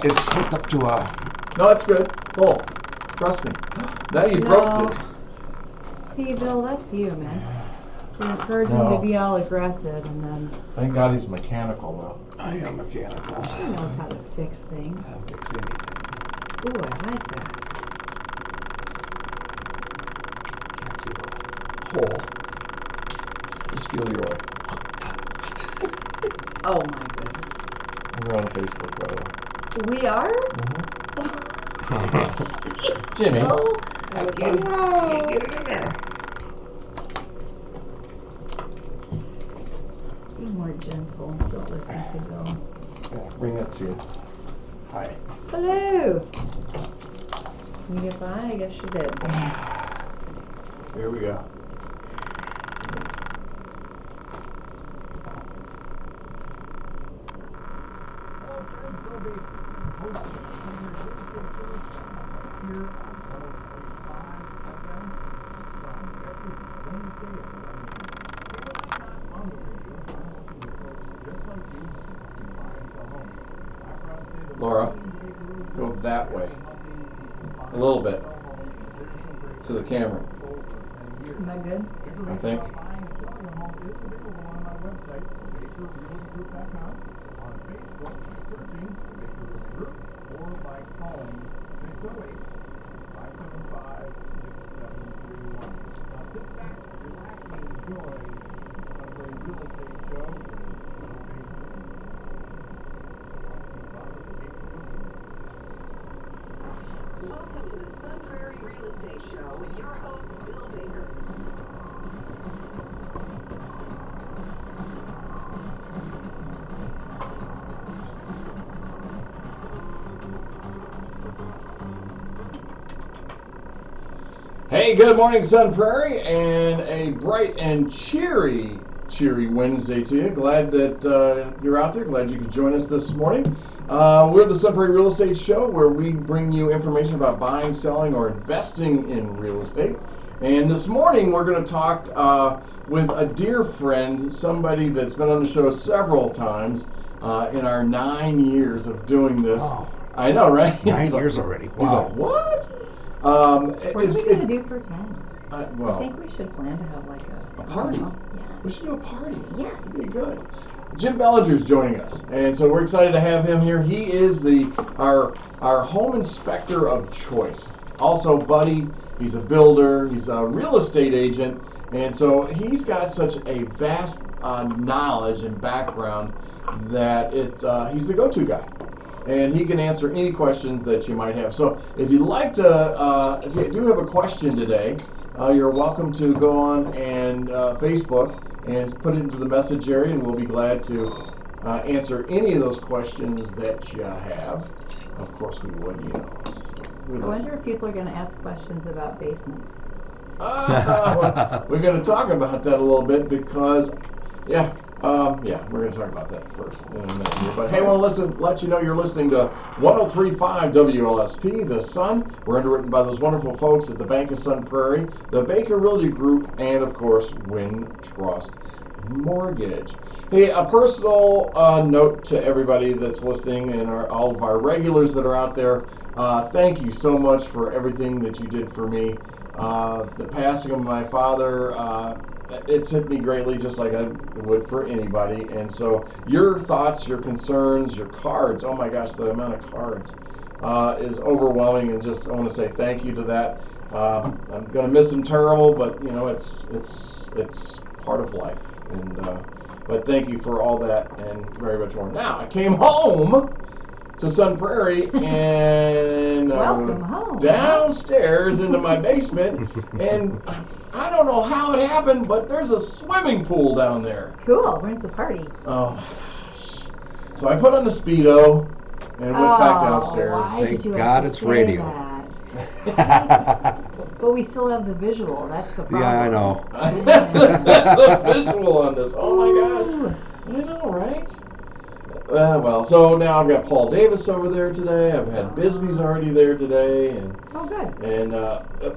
It's hooked up to a... No, it's good. Full. Trust me. Now you broke it. See, Bill, that's you, man. You're encouraging to be all aggressive, and then... Thank God he's mechanical, though. I am mechanical. He knows how to fix things. I'll fix anything. Ooh, I like that. Can't see the hole. Just feel your way. Oh, my goodness. We're on Facebook, by the way. We are? Jimmy. Oh, I can't get it in there. Be more gentle. Don't listen to Bill. Yeah, bring that to you. Hi. Hello. Can you get by? I guess you did. Here we go. Hello friends, we'll be hosting a Prairie real estate show right here on 103.5 FM, The Sun, every Wednesday at 11 p.m. People like not on the radio, I'm working with folks just like you who can buy and sell homes. I'm proud to say that Laura, go that way. A little bit. To the camera. Am I good? I think. Buying and selling a home is available on my website, BakerRealtyGroup.com, on Facebook by searching the Baker Realty Group, or by calling 608-575-6731. Now sit back, relax, and enjoy the Sunbury Real Estate Show with Bill Baker. Brought to you by the Baker Realty Group. Welcome to the Sun Prairie Real Estate Show with your host, Bill Baker. Hey, good morning, Sun Prairie, and a bright and cheery Wednesday to you. Glad that you're out there. Glad you could join us this morning. We're the Sun Prairie Real Estate Show, where we bring you information about buying, selling, or investing in real estate. And this morning, we're going to talk with a dear friend, somebody that's been on the show several times in our 9 years of doing this. Wow. I know, right? 9 years already. He's Wow. like, what? What are we going to do for 10? I Well, think we should plan to have like a party. Yes. We should do a party. Yes. That'd be good. Jim Belanger's joining us, and so we're excited to have him here. He is our home inspector of choice. Also, buddy, he's a builder, he's a real estate agent, and so he's got such a vast knowledge and background that he's the go-to guy. And he can answer any questions that you might have. So if you'd like to, if you do have a question today, you're welcome to go on and Facebook and put it into the message area, and we'll be glad to answer any of those questions that you have. Of course we would, you know. I wonder if people are going to ask questions about basements. Well, we're going to talk about that a little bit because, we're going to talk about that first in a minute here. But hey, I want to let you know you're listening to 103.5 WLSP, The Sun. We're underwritten by those wonderful folks at the Bank of Sun Prairie, the Baker Realty Group, and of course, Wintrust Mortgage. Hey, a personal note to everybody that's listening and all of our regulars that are out there. Thank you so much for everything that you did for me. The passing of my father, it's hit me greatly, just like I would for anybody. And so your thoughts, your concerns, your cards, oh my gosh, the amount of cards is overwhelming. And just I want to say thank you to that. I'm going to miss him terrible, but you know, it's part of life. And but thank you for all that and very much more. Now I came home to Sun Prairie and Welcome home. Downstairs into my basement, and I don't know how it happened, but there's a swimming pool down there. Cool. When's the party? Oh my gosh. So I put on the Speedo and went back downstairs. Why did Thank you God have to it's say radio. that? But we still have the visual. That's the problem. Yeah, I know. The visual on this. Oh my gosh. I know, right? So now I've got Paul Davis over there today. I've had Bisbee's already there today, and Oh, good. And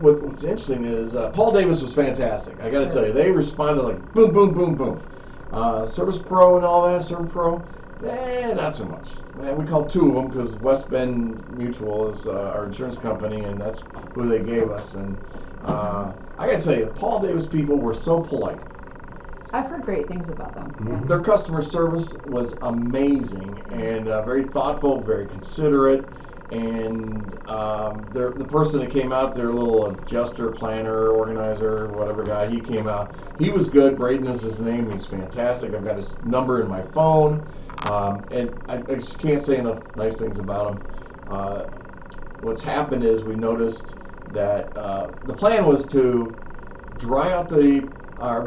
what's interesting is Paul Davis was fantastic. I got to tell you, they responded like boom, boom, boom, boom. Service Pro and all that, Service Pro. Not so much. We called two of them because West Bend Mutual is our insurance company, and that's who they gave us. And I got to tell you, Paul Davis people were so polite. I've heard great things about them. Yeah. Their customer service was amazing and very thoughtful, very considerate. And the person that came out, their little adjuster, planner, organizer, whatever guy, he came out. He was good. Braden is his name. He's fantastic. I've got his number in my phone. And I just can't say enough nice things about him. What's happened is we noticed that the plan was to dry out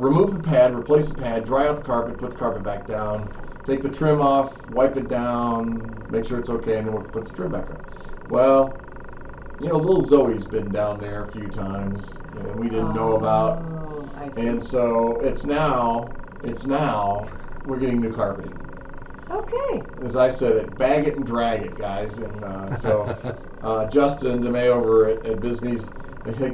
remove the pad, replace the pad, dry out the carpet, put the carpet back down, take the trim off, wipe it down, make sure it's okay, and then we'll put the trim back on. Well, little Zoe's been down there a few times, and we didn't know about. I see. And so it's now we're getting new carpeting. Okay. As I said, bag it and drag it, guys. And so Justin DeMay over at Bisbee's,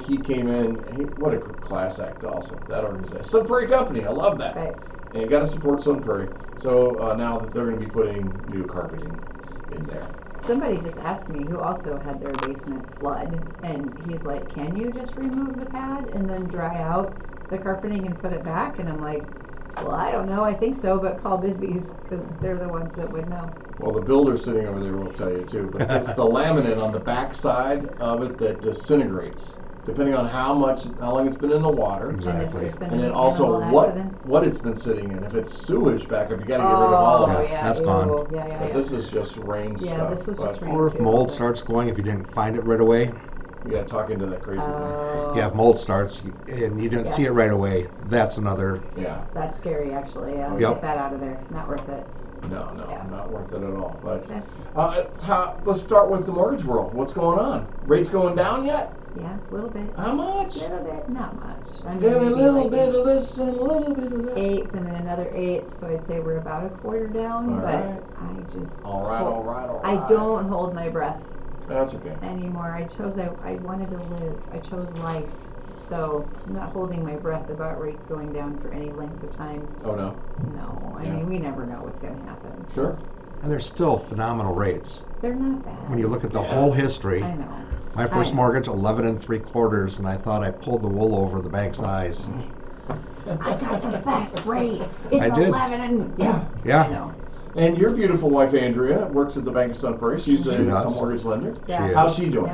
he came in. What a class act also, that organization. Sun Prairie Company, I love that. Right. And you got to support Sun Prairie. So now that they're going to be putting new carpeting in there. Somebody just asked me who also had their basement flood, and he's like, can you just remove the pad and then dry out the carpeting and put it back? And I'm like, well, I don't know. I think so, but call Bisbee's because they're the ones that would know. Well, the builder sitting over there will tell you too, but it's the laminate on the back side of it that disintegrates, depending on how long it's been in the water. Exactly. And then also what it's been sitting in. If it's sewage back up, you got to get rid of all of it. Yeah, that's gone. Yeah. But this is just rain stuff. Yeah, this was just rain. Or if mold starts going, if you didn't find it right away. You got to talk into that crazy thing. Yeah, if mold starts and you didn't see it right away, that's another. Yeah. That's scary, actually. Yeah, Yep. get that out of there. Not worth it. No, Yeah. not worth it at all. But Okay. let's start with the mortgage world. What's going on? Rates going down yet? Yeah, a little bit. How much? A little bit, not much. I mean, Give me a maybe little like bit of this and a little bit of that. eighth and then another eighth, so I'd say we're about a quarter down. All but right. I just All right. I don't hold my breath That's okay. anymore. I wanted to live. I chose life. So I'm not holding my breath about rates going down for any length of time. Oh no. No, I Yeah. mean we never know what's going to happen. Sure. And they're still phenomenal rates. They're not bad. When you look at the Yeah. whole history. I know. My first mortgage, 11 3/4, and I thought I pulled the wool over the bank's eyes. I got the best rate. It's I did. 11 and Yeah. I know. And your beautiful wife Andrea works at the Bank of Sun Prairie. She's a does. mortgage lender. Yeah. How's she doing?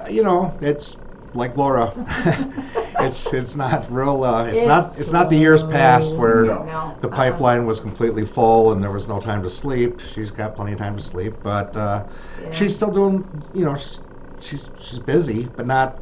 Yeah. It's like Laura. it's not real. It's It's not the years past where No. the pipeline was completely full and there was no time to sleep. She's got plenty of time to sleep, but she's still doing. She's busy, but not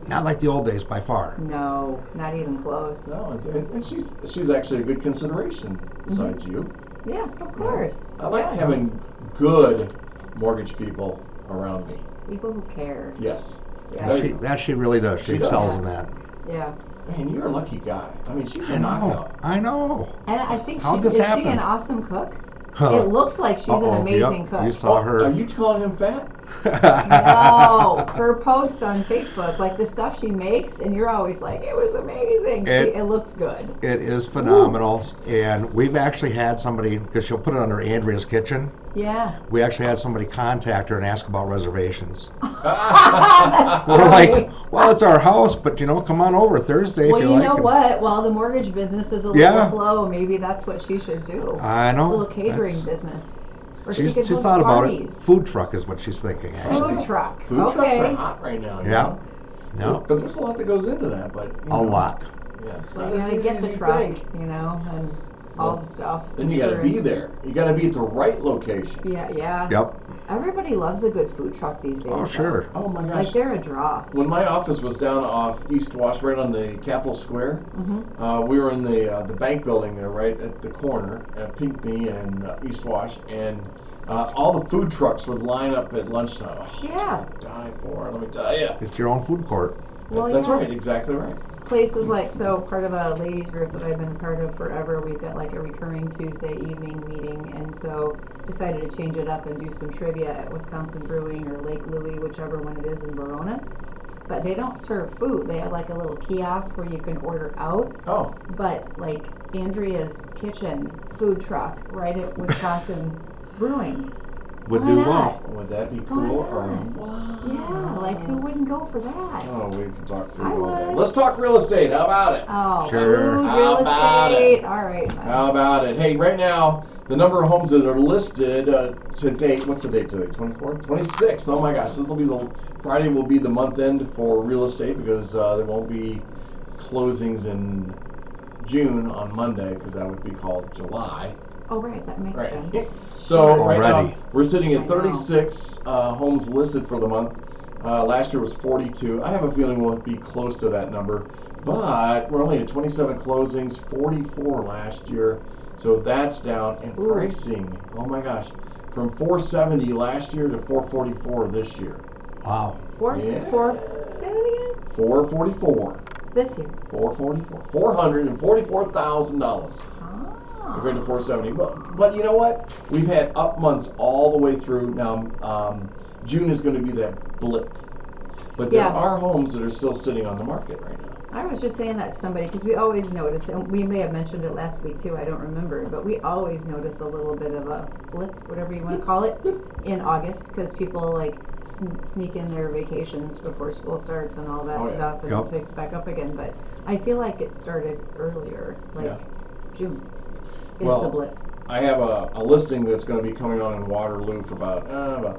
like the old days by far. No, not even close. No, and she's actually a good consideration besides you. Yeah, of course. I like Yeah. having good mortgage people around me. People who care. Yes. Yeah. There She really does. She She does. excels in that. Yeah. Man, you're a lucky guy. I mean, she's a I know. knockout. I know. And I think How'd is this she happen? an awesome cook? Huh. It looks like she's an amazing Yep. cook. You saw her. Are you calling him fat? No, her posts on Facebook, like the stuff she makes, and you're always like, it was amazing. It looks good. It is phenomenal, and we've actually had somebody, because she'll put it under Andrea's Kitchen. Yeah. We actually had somebody contact her and ask about reservations. That's We're funny. like, well, it's our house, but come on over Thursday Well, if you you like. know And- what? While the mortgage business is a little Yeah. slow, maybe that's what she should do. I know. A little catering That's- business. Or she could She's host thought about it. parties. Food truck is what she's thinking, actually. Food truck. Food trucks Okay. are hot right now. you Yeah. know? Yeah. But there's a lot that goes into that. But A lot. Yeah, it's So not you as gotta easy get as the you truck, think. and all the stuff. Then you got to be Insurance. there. You got to be at the right location. Yeah. Yep. Everybody loves a good food truck these days. Oh, though. sure. Oh my gosh. Like they're a draw. When my office was down off East Wash, right on the Capitol Square, Mm-hmm. we were in the bank building there, right at the corner at Pinckney and East Wash, and all the food trucks would line up at lunchtime. Oh, Yeah. die for it, let me tell you. It's your own food court. Well, That's yeah. right, exactly right. Places like, so part of a ladies group that I've been a part of forever, we've got like a recurring Tuesday evening meeting, and so decided to change it up and do some trivia at Wisconsin Brewing or Lake Louie, whichever one it is in Verona. but they don't serve food. They have like a little kiosk where you can order out. Oh, But like Andrea's Kitchen food truck right at Wisconsin Brewing. Would Why do not? well. would that be Why cool? not? Wow. Yeah, like who wouldn't go for that? Oh, we can talk food I all day. would. Let's talk real estate. How about it? Oh, Sure. ooh, How real about estate. it? All right. How about it? Hey, right now, the number of homes that are listed to date, what's the date today? 24th? 26th. Oh my gosh, Friday will be the month end for real estate because there won't be closings in June on Monday because that would be called July. Oh, right, that makes Right. sense. So right Already. now we're sitting I at know. 36 homes listed for the month. Last year was 42. I have a feeling we'll be close to that number, but we're only at 27 closings, 44 last year. So that's down. And Ooh. pricing, oh my gosh, from 470 last year to 444 this year. Wow. Say that again? 444. This year. 444. $444,000. Ah. Compared to 470, but you know what? We've had up months all the way through. Now, June is going to be that blip, but there Yeah. are homes that are still sitting on the market right now. I was just saying that to somebody because we always notice, and we may have mentioned it last week too, I don't remember, but we always notice a little bit of a blip, whatever you want to call it, in August because people like sneak in their vacations before school starts and all that Oh, yeah. stuff and Yep. it picks back up again. But I feel like it started earlier, like Yeah. June is Well, the blip. I have a listing that's going to be coming on in Waterloo for about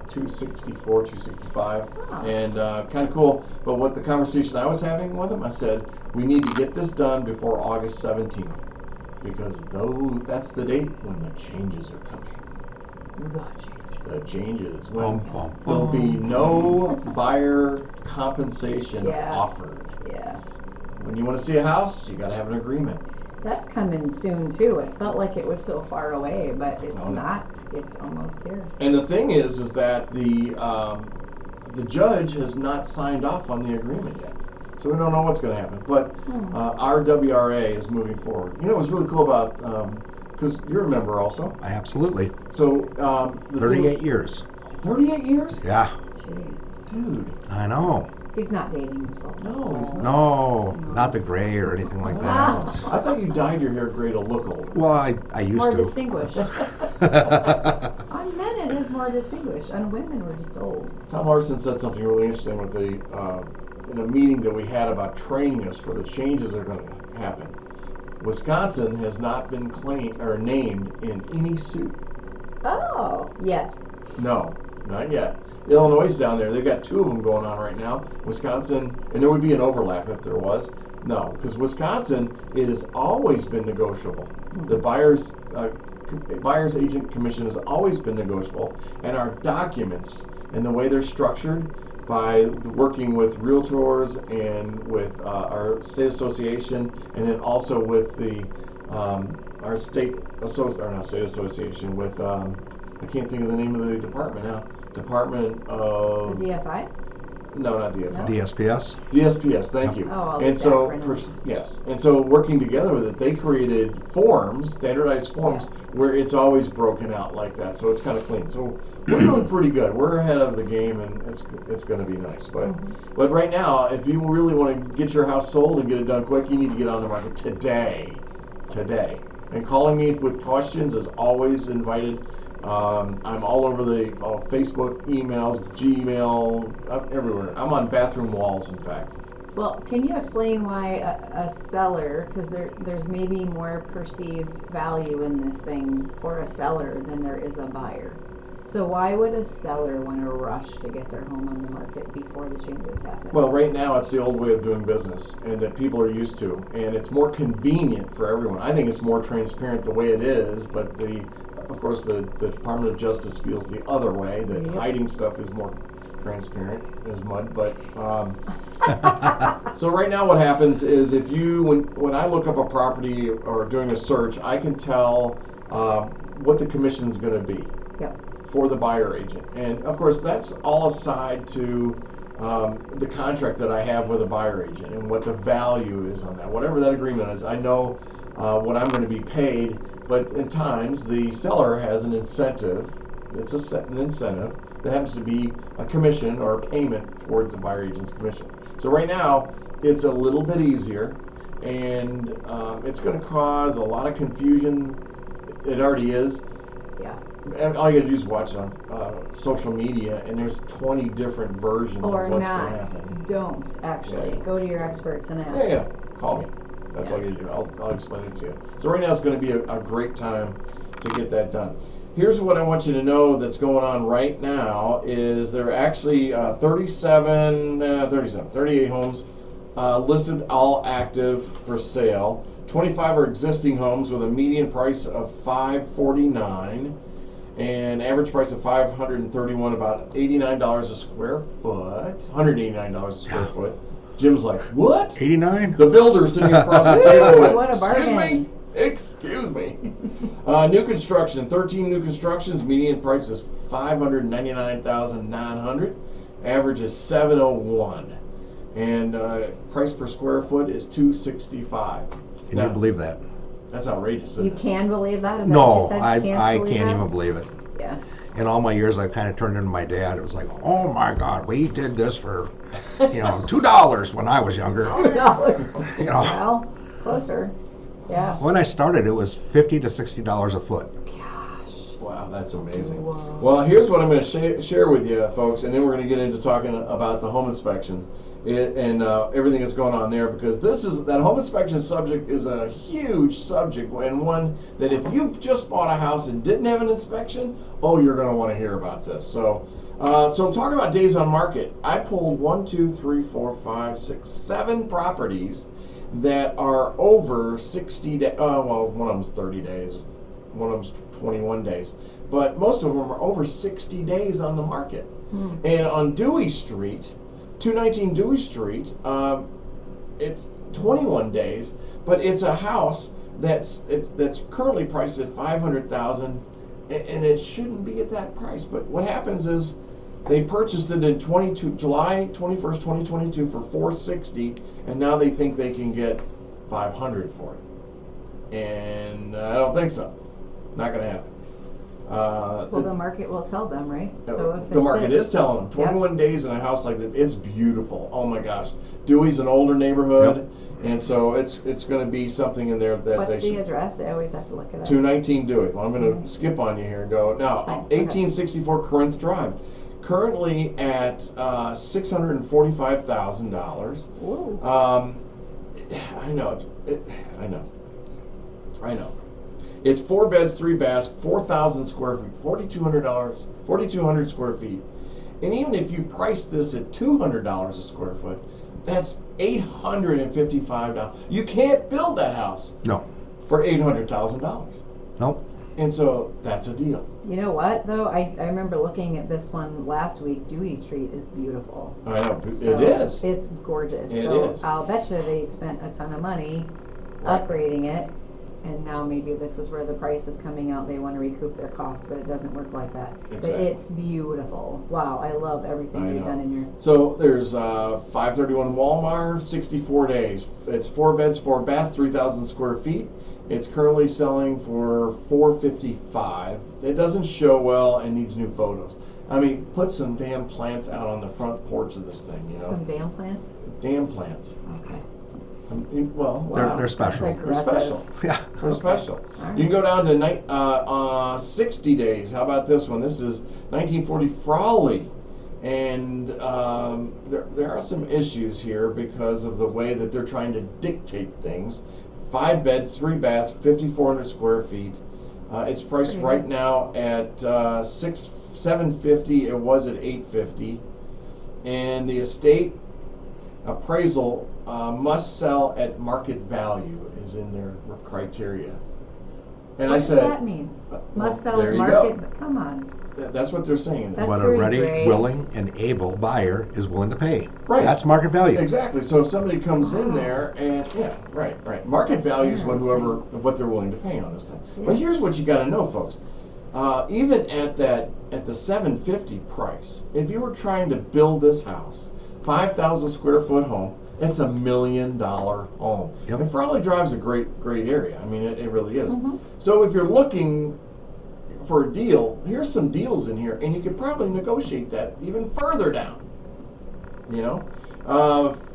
264, 265, Oh. and kind of cool. But what the conversation I was having with him, I said we need to get this done before August 17th because that's the date when the changes are coming. The changes when Bum, bum, there'll be no buyer compensation Yeah. offered. Yeah. When you want to see a house, you got to have an agreement. That's coming soon too. It felt like it was so far away, but it's Oh, no. not. It's almost here. And the thing is that the judge has not signed off on the agreement yet, so we don't know what's going to happen. But our WRA is moving forward. You know what's really cool about because you're a member also. Absolutely. So 38 years. 38 years, Yeah. Jeez. dude. I know. He's not dating himself. No, he's not. No, not the gray or anything like Wow. that. I thought you dyed your hair gray to look older. Well, I used More to. distinguished. On men, it is more distinguished. On women, we're just old. Tom Larson said something really interesting with the in a meeting that we had about training us for the changes that are going to happen. Wisconsin has not been claimed or named in any suit. Oh, yet. No, not yet. Illinois is down there. They've got two of them going on right now. Wisconsin, and there would be an overlap if there was. No, because Wisconsin, it has always been negotiable. The buyer's agent commission has always been negotiable, and our documents and the way they're structured by working with realtors and with our state association, and then also with the our state association with I can't think of the name of the department now. Department of The DFI? No, not DFI. DSPS. DSPS, thank Yep. you. Oh, all And these so, acronyms. yes, and so working together with it, they created forms, standardized forms, where it's always broken out like that, so it's kind of clean. So we're doing pretty good. We're ahead of the game, and it's going to be nice. But right now, if you really want to get your house sold and get it done quick, you need to get on the market today. And calling me with questions is always invited. I'm all over the Facebook, emails, Gmail, everywhere. I'm on bathroom walls, in fact. Well, can you explain why a seller, because there's maybe more perceived value in this thing for a seller than there is a buyer. So why would a seller want to rush to get their home on the market before the changes happen? Well, right now it's the old way of doing business, and that people are used to, and it's more convenient for everyone. I think it's more transparent the way it is, but of course, the Department of Justice feels the other way, that hiding stuff is more transparent as mud. But so right now what happens is when I look up a property or doing a search, I can tell what the commission is going to be for the buyer agent. And of course, that's all aside to the contract that I have with a buyer agent and what the value is on that. Whatever that agreement is, I know what I'm going to be paid. But at times, the seller has an incentive. It's an incentive that happens to be a commission or a payment towards the buyer agent's commission. So right now, it's a little bit easier, and it's going to cause a lot of confusion. It already is. Yeah. And all you got to do is watch it on social media, and there's 20 different versions Or of what's going to not. happen. Don't actually. Yeah. Go to your experts and ask. Yeah, call me. That's Yeah. all you got to do. I'll explain it to you. So right now it's going to be a great time to get that done. Here's what I want you to know that's going on right now is there are actually 38 homes listed, all active for sale. 25 are existing homes with a median price of $549 and average price of $531, about $89 a square foot, $189 a square foot. Jim's like, what? 89? The builder sitting across the table went, What a bargain. Excuse me. New construction, 13 new constructions, median price is $599,900, average is $701, and price per square foot is $265. Can you believe that? That's outrageous, isn't You it? can believe that? Is that No, what you said? I believe can't that? even believe it. Yeah. In all my years, I've kind of turned into my dad. It was like, oh my God, we did this for, $2 when I was younger. $2. You know. Well, closer. Yeah. When I started, it was $50 to $60 a foot. Gosh. Wow, that's amazing. Whoa. Well, here's what I'm going to share with you, folks, and then we're going to get into talking about the home inspections and everything that's going on there, because that home inspection subject is a huge subject, and one that if you've just bought a house and didn't have an inspection, you're going to want to hear about this. So talk about days on market. I pulled 7 properties that are over 60 days. Well, one of them's 30 days, one of them's 21 days, but most of them are over 60 days on the market. And on Dewey Street, 219 Dewey Street, it's 21 days, but it's a house that's currently priced at $500,000, and it shouldn't be at that price. But what happens is they purchased it in July 21st, 2022 for $460, and now they think they can get $500 for it. And I don't think so. Not going to happen. Well, the market will tell them, right? So if the market is telling them 21 days in a house like that. It's beautiful. Oh my gosh, Dewey's an older neighborhood, and so it's going to be something in there that What's they the should. address? They always have to look it up. 219 Dewey. Well, I'm going to skip on you here and go now. Fine. 1864 Corinth Drive, currently at $645,000. Ooh. I know. It's 4 beds, 3 baths, 4,000 square feet, $4,200 square feet. And even if you price this at $200 a square foot, that's $855. You can't build that house No. for $800,000. Nope. And so that's a deal. You know what, though? I remember looking at this one last week. Dewey Street is beautiful. I know. So it is. It's gorgeous. It so is. I'll bet you they spent a ton of money upgrading it. And now maybe this is where the price is coming out. They want to recoup their cost, but it doesn't work like that. Exactly. But it's beautiful. Wow, I love everything they've done in here. So there's 531 Walmart, 64 days. It's 4 beds, 4 baths, 3,000 square feet. It's currently selling for $455. It doesn't show well and needs new photos. I mean, put some damn plants out on the front porch of this thing, Some damn plants? Damn plants. Okay. They're special. They're special. Yeah. They're special. Right. You can go down to 60 days. How about this one? This is 1940 Frawley. And there are some issues here because of the way that they're trying to dictate things. 5 beds, 3 baths, 5,400 square feet. It's priced right now at $750. It was at $850. And the estate appraisal must sell at market value is in their criteria. And What I does said, that mean? Must sell there at you market. go. Come on. That's what they're saying. That's What a very ready, great. willing, and able buyer is willing to pay. Right. That's market value. Exactly. So if somebody comes in there and right. Market That's value is interesting. what they're willing to pay on this thing. Yeah. But here's what you got to know, folks. Even at the $750 price, if you were trying to build this house, 5,000 square foot home, it's $1 million home. Yep. And Frawley Drive's a great area. I mean, it really is. Mhm. So if you're looking for a deal, here's some deals in here, and you could probably negotiate that even further down.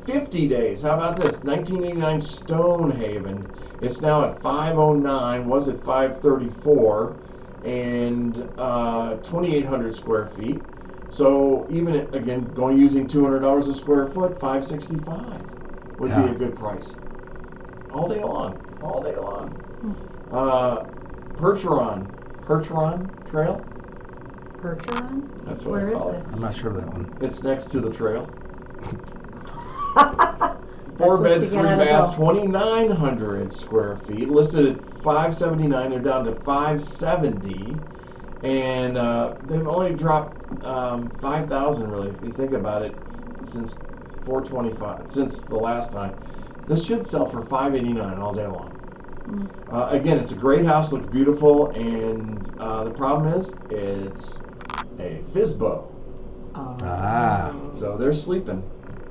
50 days. How about this? 1989 Stonehaven. It's now at 509. Was at 534, and 2,800 square feet. So even again, using $200 a square foot, 565 would be a good price. All day long. Percheron Trail. Percheron? That's what Where I is call this? I'm not sure of that one. It's next to the trail. That's 4 what beds, you 3 get out of baths, Bill. 2,900 square feet. Listed at 579. They're down to 570, and they've only dropped 5,000 really, if you think about it, since 425, since the last time. This should sell for 589 all day long. Again, it's a great house, looks beautiful, and the problem is it's a FSBO. So they're sleeping.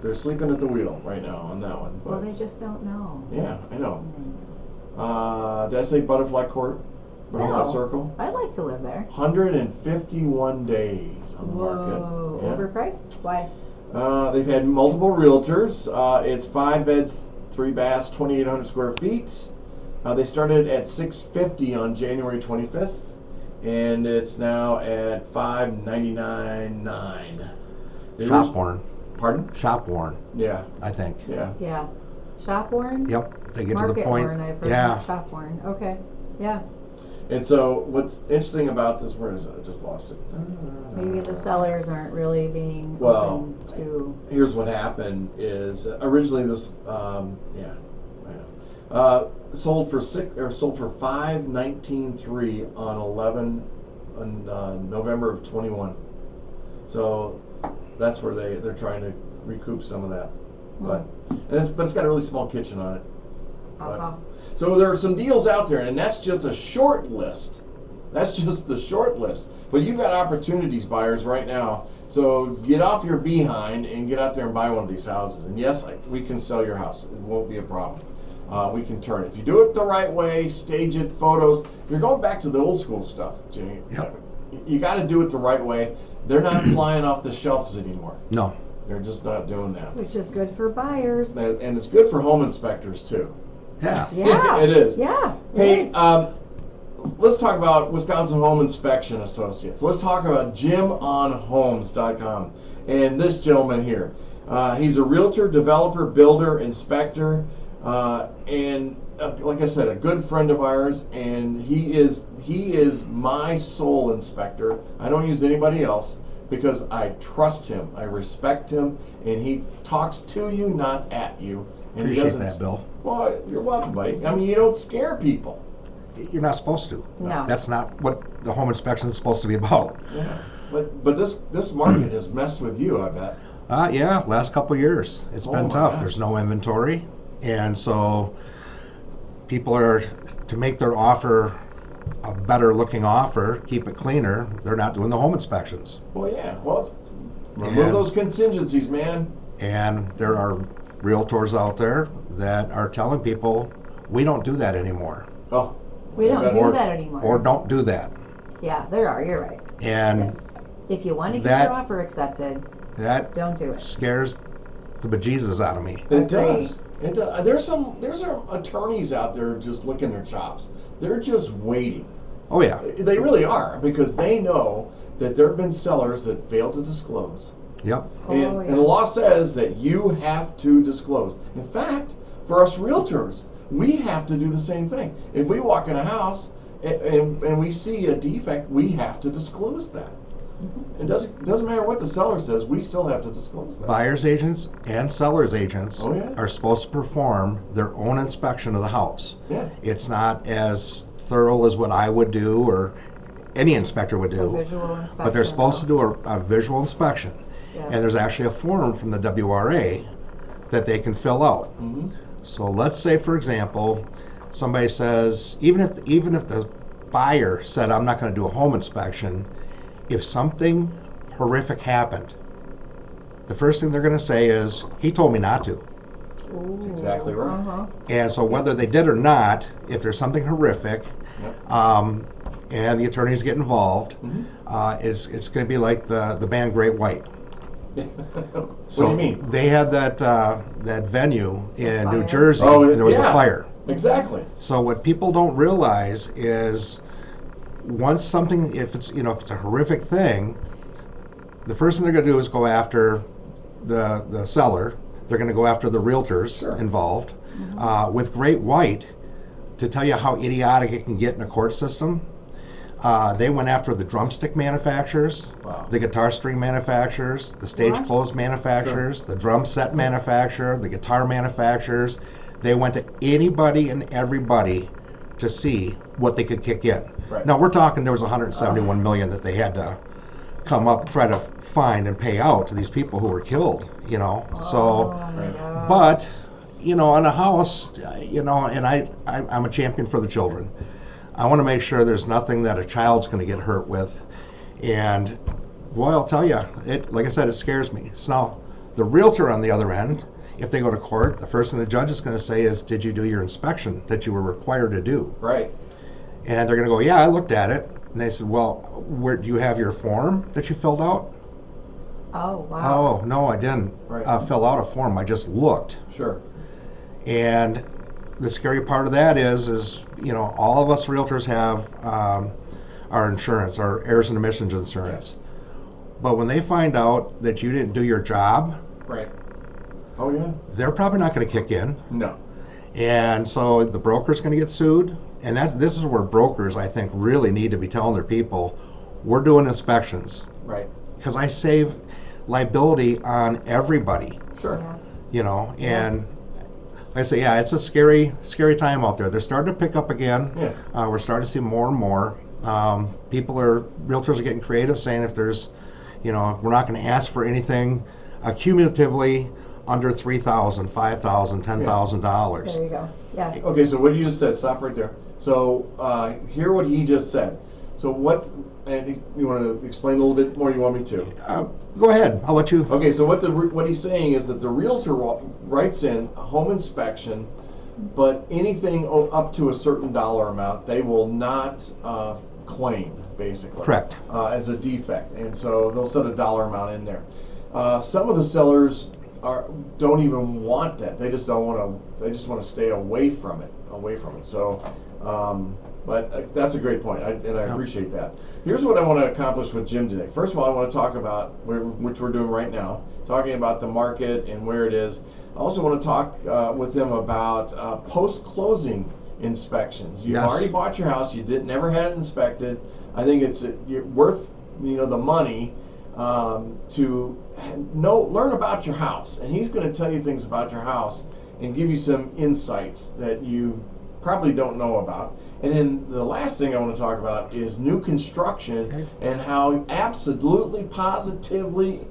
They're sleeping at the wheel right now on that one. Well, they just don't know. Yeah, I know. Did I say Butterfly Court? Butterfly No. Circle? I'd like to live there. 151 days on the market. Yeah. Overpriced? Why? They've had multiple realtors. It's 5 beds, 3 baths, 2,800 square feet. They started at $650 on January 25th, and it's now at $599.9. Shop worn. Pardon? Shop worn, Yeah. I think. Yeah. Yeah. Shop worn? Yep. They get Market to the point. worn, I've heard. Yeah. Shop worn. Okay. Yeah. And so what's interesting about this, where is it? I just lost it. Maybe the sellers aren't really being Well, open to. Here's what happened is originally this, I know, sold for $519,300 on November of 21. So that's where they're trying to recoup some of that, but it's got a really small kitchen on it. So there are some deals out there, and that's just a short list. That's just the short list. But you've got opportunities, buyers, right now. So get off your behind and get out there and buy one of these houses. And yes, we can sell your house. It won't be a problem. We can turn it. If you do it the right way, stage it, photos. If you're going back to the old school stuff, Jimmy, you got to do it the right way. They're not flying off the shelves anymore. No. They're just not doing that. Which is good for buyers. And it's good for home inspectors, too. Yeah. Yeah. It is. Yeah. Hey, is. let's talk about Wisconsin Home Inspection Associates. Let's talk about JimOnHomes.com. And this gentleman here, he's a realtor, developer, builder, inspector, and like I said, a good friend of ours. And he is my sole inspector. I don't use anybody else because I trust him, I respect him, and he talks to you, not at you. And Appreciate that, Bill. Well, you're welcome, buddy. I mean, you don't scare people. You're not supposed to. No. That's not what the home inspection is supposed to be about. Yeah, but this market has messed with you, I bet. Yeah, last couple of years. It's Oh been my tough. gosh. There's no inventory. And so people are, to make their offer a better looking offer, keep it cleaner, they're not doing the home inspections. Well, yeah. Well, remove And- those contingencies, man. And there are realtors out there that are telling people, we don't do that anymore. Oh, we don't better- do that anymore. Or don't do that. Yeah, there are. You're right. And Yes. If you want to get that- your offer accepted, that don't do it. scares the bejesus out of me. It Agree. does. It does. There's some attorneys out there just licking their chops. They're just waiting. Oh yeah. They really are, because they know that there have been sellers that fail to disclose. Yep. And the law says that you have to disclose. In fact, for us realtors, we have to do the same thing. If we walk in a house and we see a defect, we have to disclose that. It doesn't matter what the seller says, we still have to disclose that. Buyer's agents and seller's agents Oh, yeah. are supposed to perform their own inspection of the house. Yeah. It's not as thorough as what I would do or any inspector would A do. visual inspection. But they're supposed to do a visual inspection. Yeah. And there's actually a form from the WRA that they can fill out. Mm-hmm. So let's say, for example, somebody says, even if the buyer said, I'm not going to do a home inspection, if something horrific happened, the first thing they're going to say is, he told me not to. Ooh. That's exactly right. Uh-huh. And so whether they did or not, if there's something horrific, Yep. and the attorneys get involved, Mhm. it's going to be like the band Great White. What So do you mean? they had that venue in New fire. Jersey, Oh, and there was yeah. a fire. Exactly. So what people don't realize is once something, if it's a horrific thing, the first thing they're going to do is go after the seller. They're going to go after the realtors Sure. involved. With Great White, to tell you how idiotic it can get in a court system, they went after the drumstick manufacturers, Wow. the guitar string manufacturers, the stage What? clothes manufacturers, the drum set manufacturer, the guitar manufacturers. They went to anybody and everybody to see what they could kick in. Right. Now we're talking there was 171 million that they had to come up, try to find and pay out to these people who were killed. Oh So, my God. but on a house, and I'm a champion for the children. I want to make sure there's nothing that a child's going to get hurt with. And boy, I'll tell you, like I said, it scares me. So now the realtor on the other end, if they go to court, the first thing the judge is going to say is, did you do your inspection that you were required to do? Right. And they're going to go, yeah, I looked at it. And they said, well, where do you have your form that you filled out? Oh, wow. Oh, no, I didn't Right. fill out a form. I just looked. Sure. And the scary part of that is all of us realtors have our insurance, our errors and omissions insurance. But when they find out that you didn't do your job, Right. Oh yeah. they're probably not going to kick in. No. And so the broker's going to get sued. And this is where brokers, I think, really need to be telling their people, we're doing inspections. Right. Because I save liability on everybody, Sure. Yeah. and like I say, yeah, it's a scary time out there. They're starting to pick up again. Yeah. We're starting to see more and more. Realtors are getting creative, saying if there's, we're not going to ask for anything cumulatively under $3,000, $5,000, $10,000. There you go. Yes. Okay, so what you just said, stop right there. So hear what he just said. So and you want to explain a little bit more? You want me to? Go ahead. I'll let you. Okay, so what he's saying is that the realtor writes in a home inspection, but anything up to a certain dollar amount, they will not claim, basically. Correct. As a defect, and so they'll set a dollar amount in there. Some of the sellers don't even want that. They just don't want to. They just want to stay away from it. So, but that's a great point, and I appreciate that. Here's what I want to accomplish with Jim today. First of all, I want to talk about which we're doing right now, talking about the market and where it is. I also want to talk with them about post-closing inspections. You've Yes. already bought your house. You never had it inspected. I think it's worth the money to learn about your house, and he's going to tell you things about your house and give you some insights that you probably don't know about. And then the last thing I want to talk about is new construction and how you absolutely positively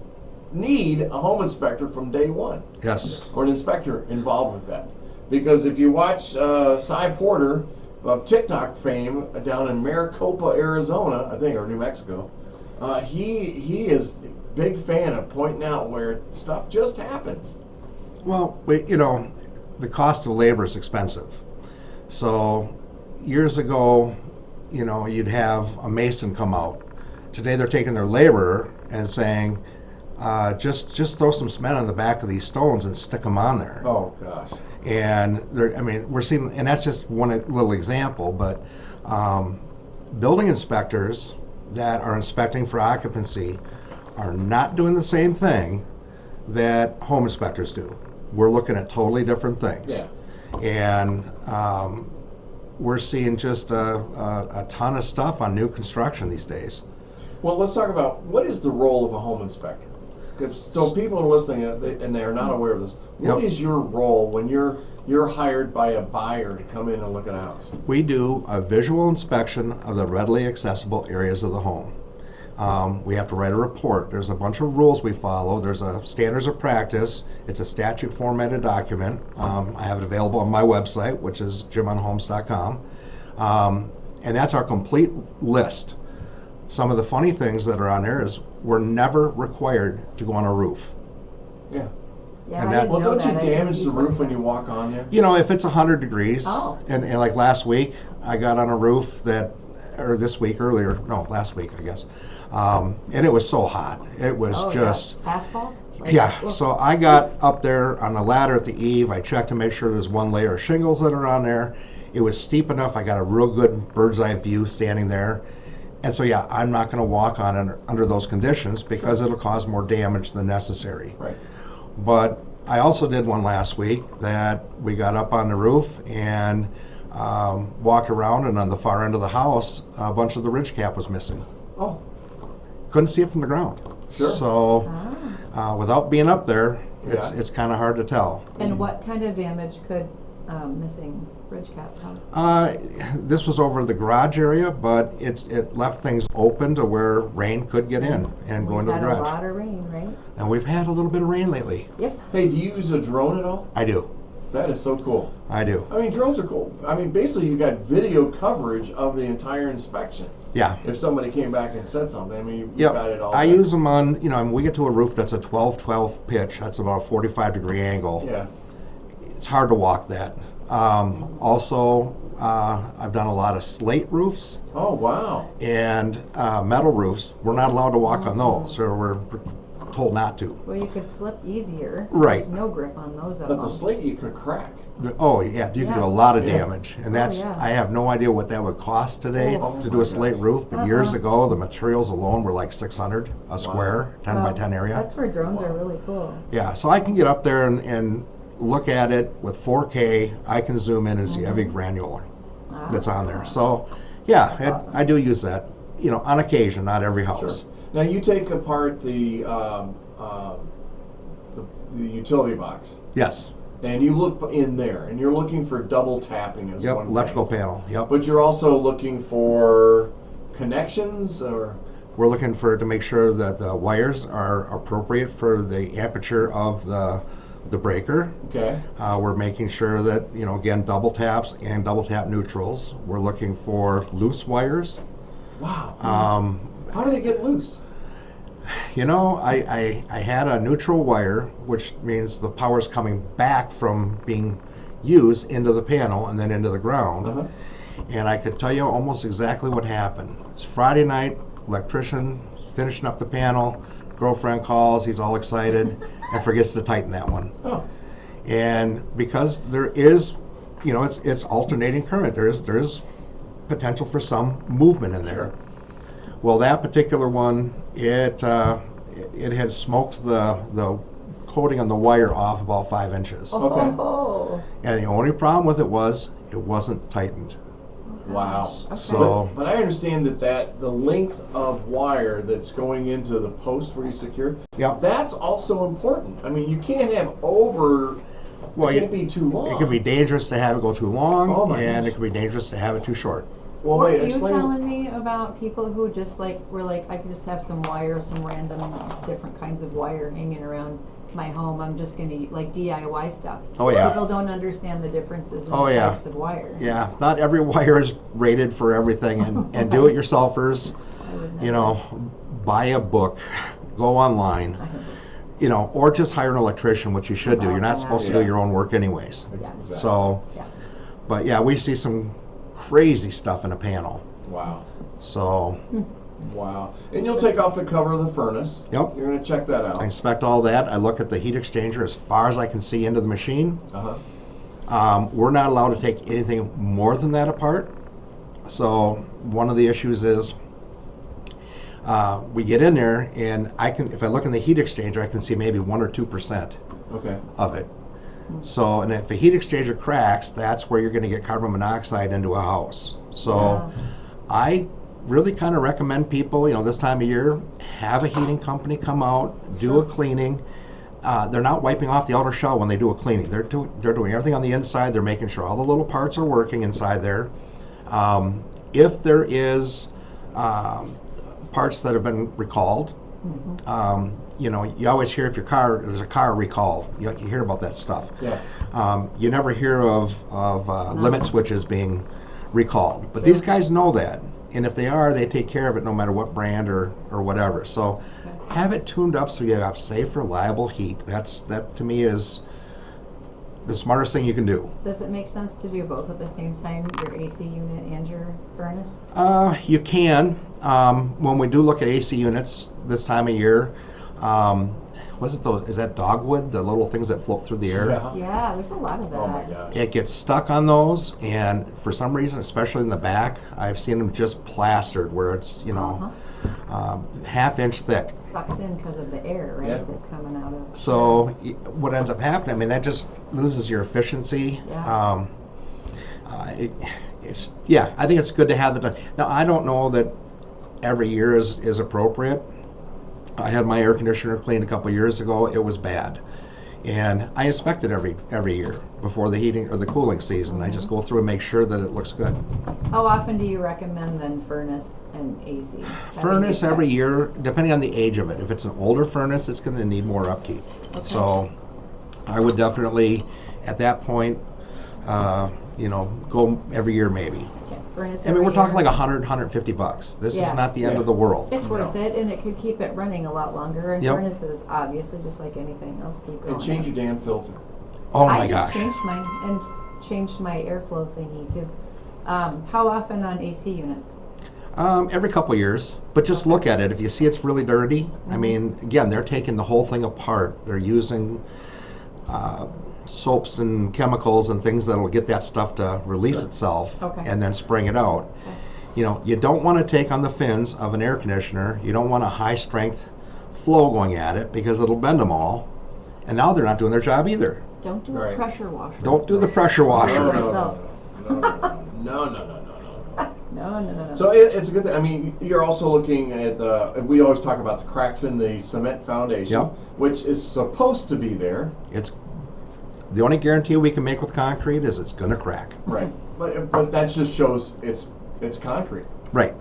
need a home inspector from day one, Yes. or an inspector involved with that. Because if you watch Cy Porter of TikTok fame down in Maricopa, Arizona, I think, or New Mexico, he is a big fan of pointing out where stuff just happens. Well, the cost of labor is expensive. So years ago, you'd have a mason come out. Today they're taking their laborer and saying, just throw some cement on the back of these stones and stick them on there. Oh gosh. And we're seeing, and that's just one little example, but building inspectors that are inspecting for occupancy are not doing the same thing that home inspectors do. We're looking at totally different things. Yeah. And we're seeing just a ton of stuff on new construction these days. Well, let's talk about what is the role of a home inspector. So people are listening and they are not aware of this. What Yep. is your role when you're hired by a buyer to come in and look at a house? We do a visual inspection of the readily accessible areas of the home. We have to write a report. There's a bunch of rules we follow. There's a standards of practice. It's a statute formatted document. I have it available on my website, which is jimonhomes.com. And that's our complete list. Some of the funny things that are on there is we're never required to go on a roof. Yeah. Yeah, And I that- didn't Well, know don't you that. I didn't damage the use roof one. when you walk on there? If it's 100 degrees, Oh. and like last week, I got on a roof that or this week earlier, no, last week I guess, and it was so hot. It was just. Yeah. Asphalt? Like, Yeah, well, so I got up there on the ladder at the eave. I checked to make sure there's one layer of shingles that are on there. It was steep enough. I got a real good bird's eye view standing there. And so, yeah, I'm not going to walk on it under those conditions because it'll cause more damage than necessary. Right. But I also did one last week that we got up on the roof and walked around, and on the far end of the house, a bunch of the ridge cap was missing. Oh, Couldn't see it from the ground. Sure. So, without being up there, Yeah. it's kind of hard to tell. And what kind of damage could missing ridge cap cause? This was over the garage area, but it left things open to where rain could get in and go into the We've had a garage. lot of rain, right? And we've had a little bit of rain lately. Yep. hey, do you use a drone at all? I do. That is so cool. I do. I mean, drones are cool. I mean, basically, you got video coverage of the entire inspection. Yeah. If somebody came back and said something, I mean, you Yep. got it all. I there. use them on, we get to a roof that's a 12-12 pitch. That's about a 45-degree angle. Yeah. It's hard to walk that. Also, I've done a lot of slate roofs Oh, wow. and metal roofs. We're not allowed to walk on those, or we're told not to. Well, you could slip easier. Right. There's no grip on those at But the all. slate you could crack. Oh yeah, you can do Yeah. a lot of Yeah. damage, and Oh, that's yeah. I have no idea what that would cost today Oh. to do a slate gosh. roof. But years Uh-uh. ago, the materials alone were like 600 a square, 10 by Well, 10 area. That's where drones are really cool. Yeah, so I can get up there and look at it with 4K. I can zoom in and see every granular that's on there. So yeah, That's awesome. I do use that, on occasion, not every Sure. house. Now you take apart the utility box, Yes. and you look in there, and you're looking for double tapping as Yep. one Electrical thing. panel. Yep. But you're also looking for connections, or We're looking to make sure that the wires are appropriate for the aperture of the breaker. okay. We're making sure that, again, double taps and double tap neutrals. We're looking for loose wires. Wow. How How did it get loose? I had a neutral wire, which means the power's coming back from being used into the panel and then into the ground. Uh-huh. And I could tell you almost exactly what happened. It's Friday night, electrician finishing up the panel, girlfriend calls, he's all excited, and forgets to tighten that one. Oh, And because there is, it's alternating current, there is potential for some movement in there. Sure. Well, that particular one, it had smoked the coating on the wire off about 5 inches. Okay. Oh, And the only problem with it was it wasn't tightened. wow. Okay. So But I understand that the length of wire that's going into the post where you secure, Yep. that's also important. I mean, you can't have over. Well, it can't be too long. it can be dangerous to have it go too long, Oh, my and gosh. it can be dangerous to have it too short. Well, Were wait. you Explain. telling me about people who just were like, I could just have some wire, some random different kinds of wire hanging around my home. I'm just gonna DIY stuff. Oh, yeah. People don't understand the differences in Oh, the yeah. types of wire. Yeah, not every wire is rated for everything, and do-it-yourselfers, I would never. buy a book, go online, or just hire an electrician, which you should do. You're not supposed to do Yeah. your own work anyways. Yeah. Exactly. So, Yeah. but yeah, we see some crazy stuff in a panel. Wow. So, Wow. And you'll take off the cover of the furnace. Yep. You're going to check that I out. inspect all that. I look at the heat exchanger as far as I can see into the machine. Uh-huh. We're not allowed to take anything more than that apart. So one of the issues is we get in there, and if I look in the heat exchanger, I can see maybe 1 or 2% Okay. of it. So, and if the heat exchanger cracks, that's where you're going to get carbon monoxide into a house. So, Wow. I really kind of recommend people, this time of year, have a heating company come out, do a cleaning. They're not wiping off the outer shell when they do a cleaning. They're doing everything on the inside. They're making sure all the little parts are working inside there. If there is parts that have been recalled, you always hear if there's a car recall, you hear about that stuff. Yeah. You never hear of limit switches being recalled, but these guys know that, and if they are, they take care of it no matter what brand or whatever. So have it tuned up so you have safe, reliable heat. That to me is the smartest thing you can do. Does it make sense to do both at the same time, your AC unit and your furnace? You can. When we do look at AC units this time of year, what is it though? Is that dogwood? The little things that float through the air? Yeah, there's a lot of that. Oh my gosh. It gets stuck on those, and for some reason, especially in the back, I've seen them just plastered where it's, half-inch thick. Sucks in because of the air, right? Yeah. That's coming out of. So what ends up happening, I mean, that just loses your efficiency. Yeah. I think it's good to have it done. Now, I don't know that every year is appropriate. I had my air conditioner cleaned a couple years ago. It was bad. And I inspect it every year before the heating or the cooling season. I just go through and make sure that it looks good. How often do you recommend then furnace and AC? Furnace every year, depending on the age of it. If it's an older furnace, it's going to need more upkeep. Okay. So I would definitely, at that point, go every year maybe. Okay. Furnace I mean, every we're talking year. like $100-$150. This Yeah. is not the end Yeah. of the world. It's worth it, and it could keep it running a lot longer. And Yep. furnaces, obviously, just like anything else, keep going. And change your damn filter. Oh I my just gosh. changed mine and changed my airflow thingy too. How often on AC units? Every couple years, but just look at it. If you see it's really dirty, I Mhm. mean, again, they're taking the whole thing apart. They're using soaps and chemicals and things that'll get that stuff to release itself Okay. and then spring it out. Okay. You don't want to take on the fins of an air conditioner. You don't want a high strength flow going at it because it'll bend them all. And now they're not doing their job either. Don't do Right. a pressure washer. Don't do the pressure washer. No, Myself. no. No. So it's a good thing. I mean, you're also looking at we always talk about the cracks in the cement foundation, Yep. which is supposed to be there. It's the only guarantee we can make with concrete is it's going to crack. Right. But that just shows it's concrete. Right.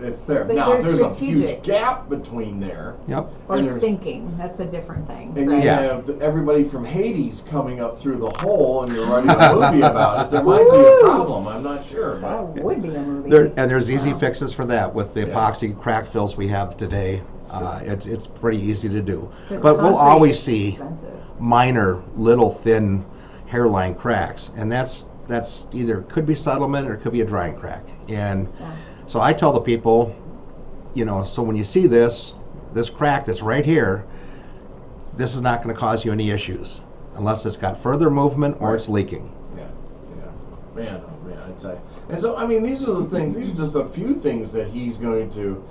It's there. But Now, they're there's a strategic. huge gap between there. Yep. Or And there's- sinking. That's a different thing. And right? you have everybody from Hades coming up through the hole, and you're writing a movie about it. There might be a problem. I'm not sure. But That would be a movie. There's easy Wow. fixes for that with the Yeah. epoxy crack fills we have today. It's pretty easy to do. 'Cause But we'll concrete always is see expensive. minor, little, thin hairline cracks, and that's either could be settlement or it could be a drying crack. And Yeah. so I tell the people, so when you see this crack that's right here, this is not going to cause you any issues unless it's got further movement or it's leaking. yeah, man, I'd say. And so, I mean, these are the things. These are just a few things that he's going to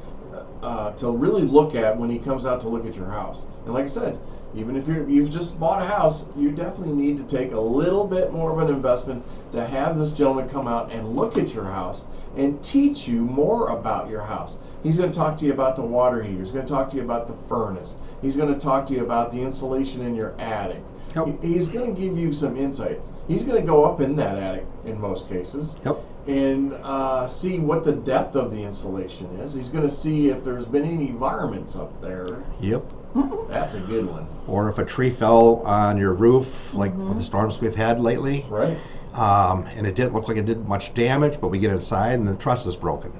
really look at when he comes out to look at your house. And like I said, even if you've just bought a house, you definitely need to take a little bit more of an investment to have this gentleman come out and look at your house and teach you more about your house. He's going to talk to you about the water heater. He's going to talk to you about the furnace. He's going to talk to you about the insulation in your attic. Yep. He's going to give you some insights. He's going to go up in that attic in most cases Yep. and see what the depth of the insulation is. He's going to see if there's been any environments up there. Yep. That's a good one. Or if a tree fell on your roof, like with the storms we've had lately, Right? and it didn't look like it did much damage, but we get inside and the truss is broken.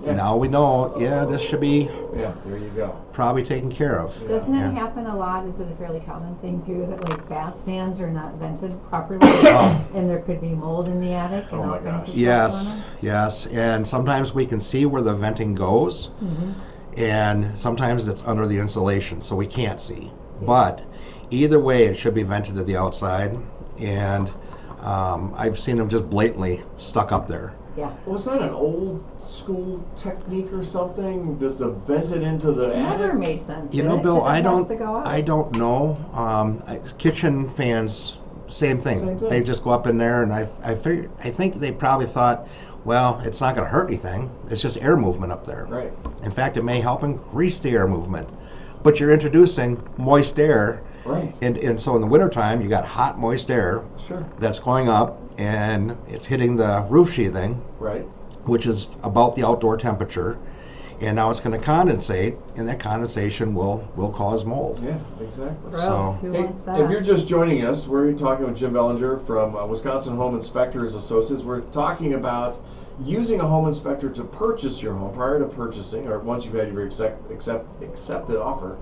Yeah. Now we know, this should be Yeah, there you go. probably taken care of. Doesn't it Yeah. happen a lot? Is it a fairly common thing too that like bath fans are not vented properly, Oh. and there could be mold in the attic and Oh all my kinds of gosh. stuff Yes, and sometimes we can see where the venting goes, going on? and sometimes it's under the insulation, so we can't see. But either way, it should be vented to the outside, and I've seen them just blatantly stuck up there. Yeah. Was that an old school technique or something? Does the vent it into the It never attic? made sense. You did know, it? Bill, 'Cause it I has to go out. don't know. Kitchen fans, same thing. Same thing. They just go up in there, and I think they probably thought, well, it's not going to hurt anything. It's just air movement up there. Right. In fact, it may help increase the air movement, but you're introducing moist air, Right. and so in the wintertime, you got hot, moist air Sure. that's going up, and it's hitting the roof sheathing, Right. which is about the outdoor temperature, and now it's going to condensate, and that condensation will cause mold. Yeah, exactly. Gross. So- Who Hey, wants that? if you're just joining us, we're talking with Jim Belanger from Wisconsin Home Inspectors Associates. We're talking about using a home inspector to purchase your home prior to purchasing, or once you've had your accepted offer.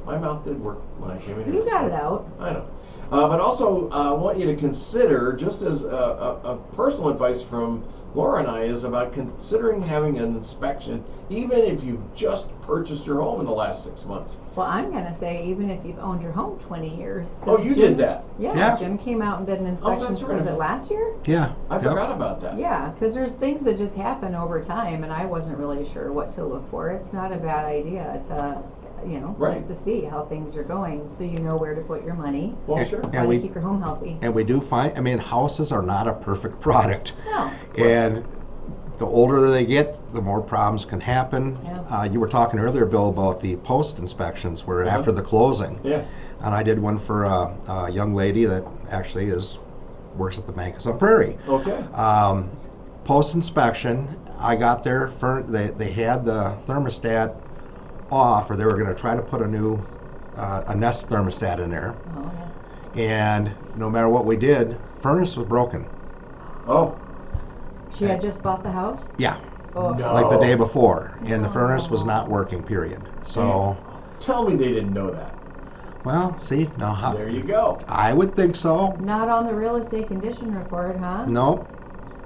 My mouth did work when I came in here. You got it out. I know. But also, I want you to consider, just as a personal advice from Laura and I, is about considering having an inspection, even if you've just purchased your home in the last 6 months. Well, I'm going to say even if you've owned your home 20 years. Oh, you did that? Yeah, Yeah. Jim came out and did an inspection. that's right. Was it last year? Yeah. I forgot about that. Yeah, because there's things that just happen over time, and I wasn't really sure what to look for. It's not a bad idea to, Right. just to see how things are going, so you know where to put your money. Well, sure. And How to we- keep your home healthy. And we do find, houses are not a perfect product. No. And the older they get, the more problems can happen. Yeah. You were talking earlier, Bill, about the post inspections where Uh-huh. after the closing. Yeah. And I did one for a young lady that actually works at the bank of Prairie. Okay. Post inspection, I got there, they had the thermostat off, or they were going to try to put a new a Nest thermostat in there. Oh, yeah. And no matter what we did, furnace was broken. Oh. She had just bought the house? Yeah, Oh, No. like the day before, and the No. furnace was not working. Period. So, Tell me they didn't know that. well, see now how There you go. I would think so. Not on the real estate condition report, huh? No,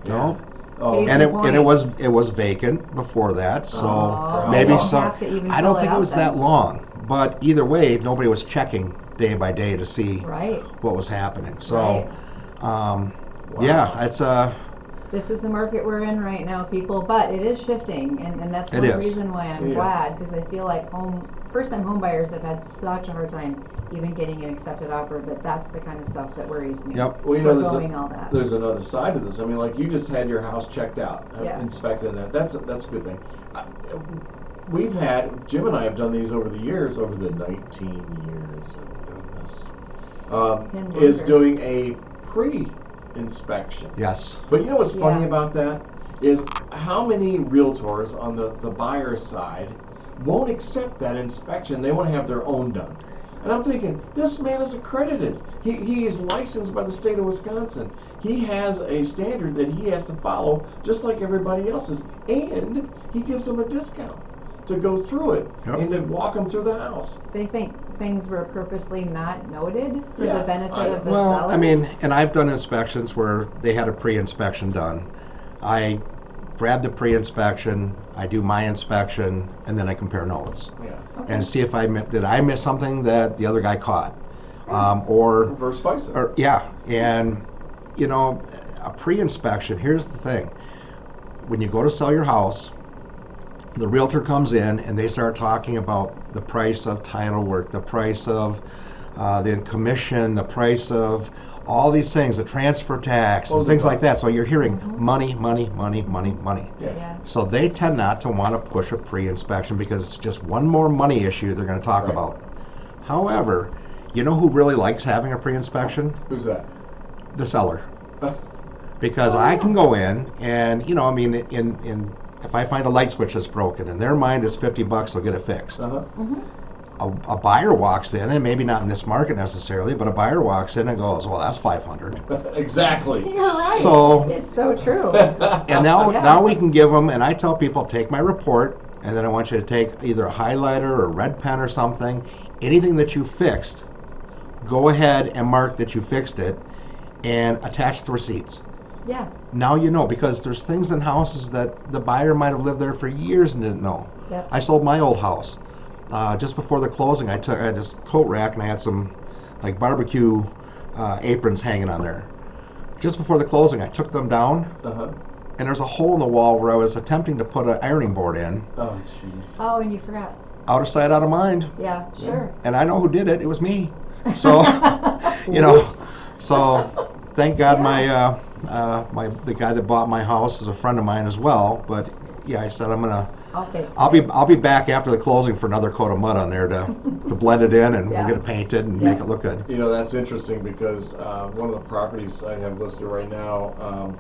no. Oh. Case And in it point. was vacant before that, so Oh, maybe you don't some. have to even I don't fill it think it out was that then. long, but either way, nobody was checking day by day to see Right. what was happening. So, Right. yeah, it's This is the market we're in right now, people, but it is shifting, and that's It one is. reason why I'm Yeah. glad, because I feel like first-time home buyers have had such a hard time even getting an accepted offer, but that's the kind of stuff that worries me. Yep. Well, you know, Foregoing all that. there's another side to this. I mean, like, you just had your house checked out, Yeah. inspected, and that's a good thing. Jim and I have done these over the years, over the 19 years of doing And this, is longer. doing a pre-inspection. yes. But you know what's funny Yeah. about that is how many realtors on the buyer's side won't accept that inspection. They want to have their own done. And I'm thinking, this man is accredited. He is licensed by the state of Wisconsin. He has a standard that he has to follow just like everybody else's. And he gives them a discount to go through it Yep. and to walk them through the house. They think things were purposely not noted for Yeah, the benefit I- of the Well, seller. I mean, and I've done inspections where they had a pre-inspection done. I grab the pre-inspection, I do my inspection, and then I compare notes Yeah. and see if did I miss something that the other guy caught, or Reverse vice. yeah. And a pre-inspection. Here's the thing: when you go to sell your house, the realtor comes in and they start talking about the price of title work, the price of the commission, the price of all these things, the transfer tax, and Closing things like costs. that. So you're hearing money, money, money, money, money. Yeah. Yeah. So they tend not to want to push a pre-inspection because it's just one more money issue they're going to talk Right. about. However, you know who really likes having a pre-inspection? Who's that? The seller. Because I can go in and, if I find a light switch that's broken, in their mind it's $50, they'll get it fixed. Uh-huh. A buyer walks in, and maybe not in this market necessarily, but a buyer walks in and goes, well, that's $500. Exactly. You're right. So- It's so true. And now, Yes. now we can give them, and I tell people, take my report, and then I want you to take either a highlighter or a red pen or something, anything that you fixed, go ahead and mark that you fixed it, and attach the receipts. Yeah. Now you know, because there's things in houses that the buyer might have lived there for years and didn't know. Yep. I sold my old house. Just before the closing, I had this coat rack and I had some like barbecue aprons hanging on there. Just before the closing, I took them down, Uh-huh. and there's a hole in the wall where I was attempting to put an ironing board in. Oh, jeez. Oh, and you forgot. Out of sight, out of mind. Yeah, sure. And I know who did it. It was me. So, so thank God Yeah. the guy that bought my house is a friend of mine as well. But yeah, I said I'll fix I'll be back after the closing for another coat of mud on there to blend it in, and Yeah. we'll get it painted and Yeah. make it look good. You know, that's interesting because one of the properties I have listed right now,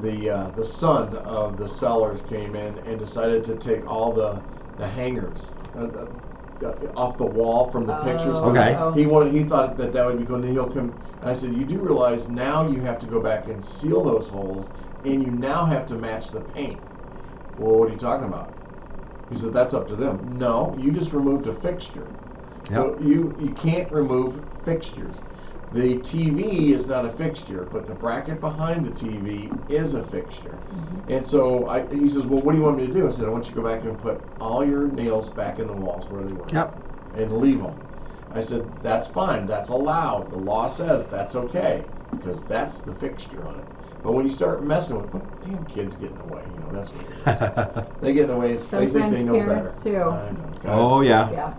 the son of the sellers came in and decided to take all the hangers off the wall from the pictures. Okay. He thought that would be good, and he'll come. And I said, you do realize now you have to go back and seal those holes, and you now have to match the paint. Well, what are you talking about? He said, that's up to them. No, you just removed a fixture. So you can't remove fixtures. The TV is not a fixture, but the bracket behind the TV is a fixture. And so he says, well, what do you want me to do? I said, I want you to go back and put all your nails back in the walls where they were. Yep. And leave them. I said, that's fine. That's allowed. The law says that's okay because that's the fixture on it. But when you start messing with, what damn kids get in the way? You know, that's what it is. They get in the way. They think they know better. Sometimes parents too. I know, guys. Oh yeah. Yeah.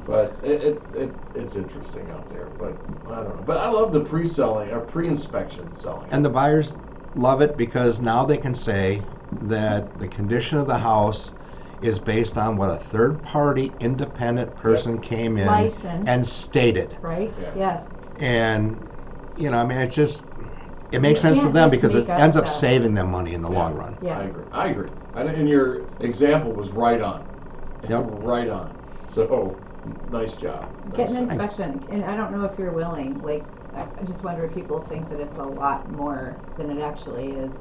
But it's interesting out there. But I don't know. But I love the pre-selling or pre-inspection selling. And the buyers love it because now they can say that the condition of the house is based on what a third-party independent person came in Licensed. and stated. Right? Yeah. Yes. And you know, I mean, it makes You sense to can't them just because it make up ends up stuff. saving them money in the long run. Yeah. I agree. And your example was right on. Yep. Right on. So, nice job. Get an Nice job. inspection, and I don't know if you're willing. Like, I just wonder if people think that it's a lot more than it actually is,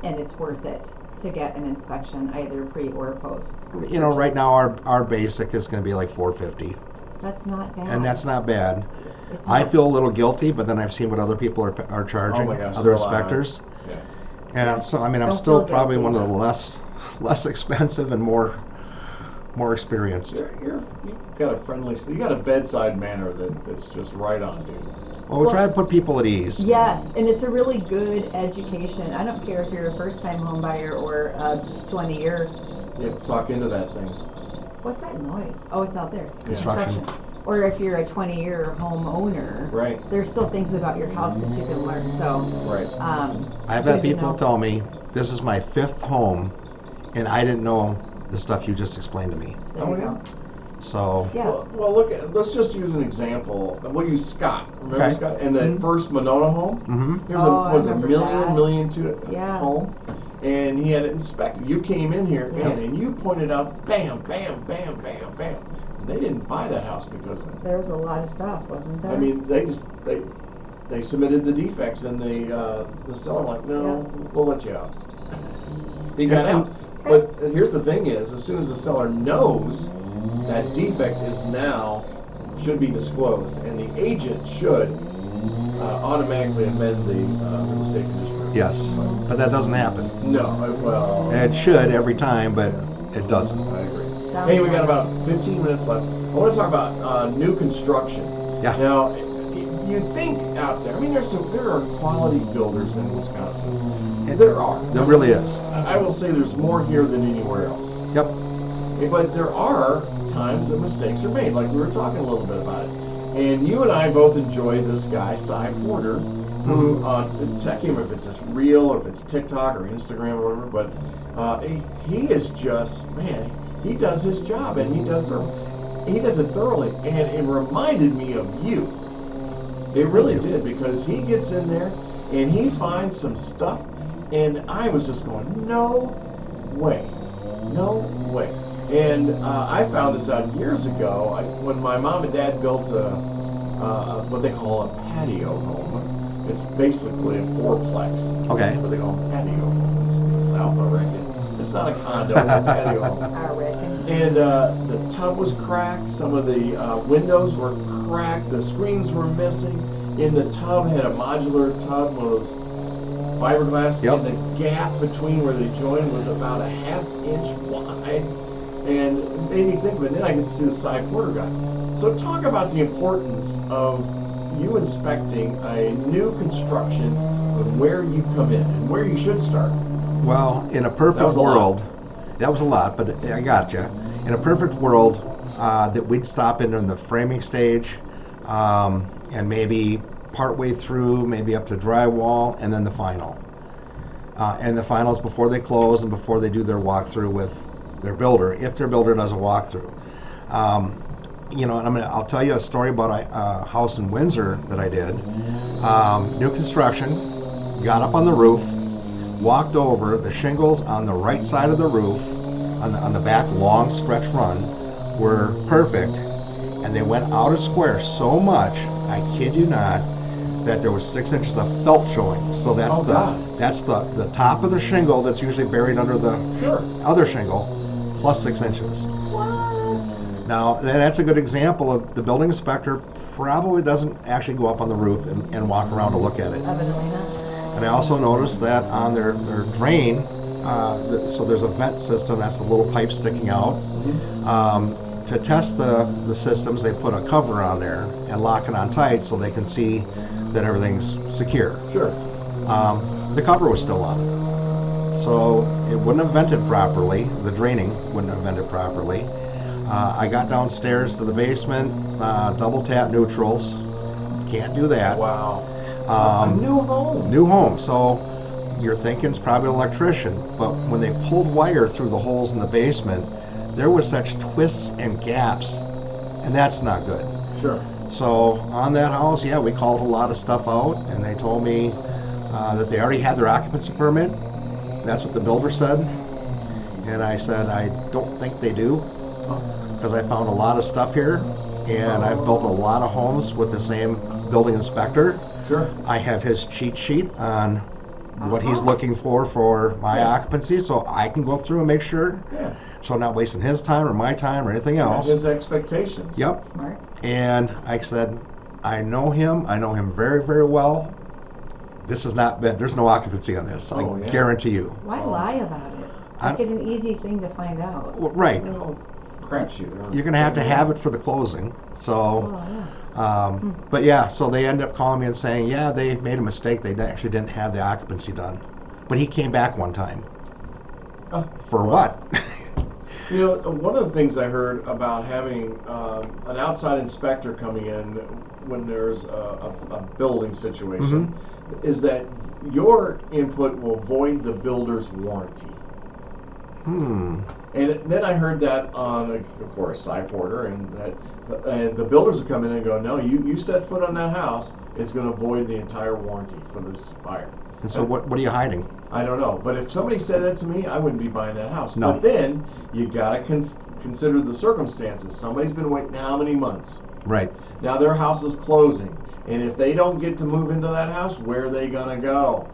and it's worth it to get an inspection either pre or post. You know, right now our basic is going to be like $450, That's not bad. and that's not bad. It's I not- feel a little guilty, but then I've seen what other people are charging, Oh my gosh, other so am I. inspectors, Yeah. and so I mean I'm Don't still feel probably guilty. one of the less expensive and more experienced. You've got a friendly, you got a bedside manner that's just right on, dude. Well, we try to put people at ease. Yes, and it's a really good education. I don't care if you're a first-time home buyer or a 20-year. You have to talk into that thing. What's that noise? Oh, it's out there. Construction. Or if you're a 20-year homeowner, Right. there's still things about your house that you can learn. So, Right. I've good had to people know. tell me this is my 5th home, and I didn't know the stuff you just explained to me. There you go. So Yeah. Well, let's just use an example. We'll use Scott. Remember Okay. Scott? And that first Monona home? Mhm. Here's Oh, I a remember million, that. million two Yeah. home. And he had it inspected. You came in here, Yeah. man, and you pointed out, bam, bam, bam, bam, bam. And they didn't buy that house because of it. There was a lot of stuff, wasn't there? I mean, they submitted the defects, and the seller like, no, we'll let you out. He got out. But here's the thing: is as soon as the seller knows that defect should be disclosed, and the agent should automatically amend the real estate condition. yes, but that doesn't happen. No, well, It should every time, but it doesn't. I agree. Sounds Hey, we got like- about 15 minutes left. I want to talk about new construction. Yeah. Now, you think out there, I mean, there are quality builders in Wisconsin. There are. There really is. I will say there's more here than anywhere else. Yep. But there are times that mistakes are made, like we were talking a little bit about it. And you and I both enjoy this guy, Cy Porter, who, check him if it's real or if it's TikTok or Instagram or whatever, but he is just, man, he does his job and he does it thoroughly. And it reminded me of you. It really did, because he gets in there and he finds some stuff, and I was just going, no way. No way. And I found this out years ago when my mom and dad built what they call a patio home. It's basically a fourplex. Okay. That's what they call a patio home. It's the South, I reckon. It's not a condo, it's a patio home. I reckon. And the tub was cracked. Some of the windows were cracked. The screens were missing. In the tub had a modular tub, one of those fiberglass. Yep. And the gap between where they joined was about a ½ inch wide. And it made me think of it. And then I get to see the Cy Porter guy. So talk about the importance of you inspecting a new construction and where you come in and where you should start. Well, in a That perfect was a lot. world, that was a lot, but I got you. In a perfect world, that we'd stop in the framing stage, and maybe partway through, maybe up to drywall, and then the final. And the finals before they close and before they do their walkthrough with their builder, if their builder does a walkthrough. You know, and I'll tell you a story about a house in Windsor that I did. New construction, got up on the roof, walked over, the shingles on the right side of the roof, on the back long stretch run, were perfect, and they went out a square so much, I kid you not, that there was 6 inches of felt showing. So that's the top of the shingle that's usually buried under the Sure. other shingle, plus 6 inches. What? Now, that's a good example of the building inspector probably doesn't actually go up on the roof and walk around to look at it. Evidently not. And I also noticed that on their drain, so there's a vent system, that's a little pipe sticking out. To test the systems, they put a cover on there and lock it on tight so they can see that everything's secure. Sure. The cover was still on. So it wouldn't have vented properly, the draining wouldn't have vented properly. I got downstairs to the basement, double tap neutrals, can't do that. Wow. A new home. New home, so you're thinking it's probably an electrician, but when they pulled wire through the holes in the basement, there was such twists and gaps, and that's not good. Sure. So on that house, yeah, we called a lot of stuff out, and they told me that they already had their occupancy permit. That's what the builder said. And I said, I don't think they do, because I found a lot of stuff here, and I've built a lot of homes with the same building inspector. Sure. I have his cheat sheet on what he's looking for my occupancy, so I can go through and make sure. Yeah. So I'm not wasting his time or my time or anything else. His expectations. Yep. Smart. And I said, I know him very, very well. This has not been, there's no occupancy on this. I guarantee you. Why lie about it? Like it's an easy thing to find out. Well, right. Well, crapshoot. You're going to have it for the closing. So, Oh, but yeah, so they end up calling me and saying, yeah, they made a mistake. They actually didn't have the occupancy done. But he came back one time. For what? You know, one of the things I heard about having an outside inspector coming in when there's a building situation is that your input will void the builder's warranty. And then I heard that on, of course, Cyporter, and the builders will come in and go, no, you set foot on that house, it's going to void the entire warranty for this buyer. And so what are you hiding? I don't know, but if somebody said that to me, I wouldn't be buying that house. No. But then you got to consider the circumstances. Somebody's been waiting how many months? Right. Now their house is closing, and if they don't get to move into that house, where are they gonna go?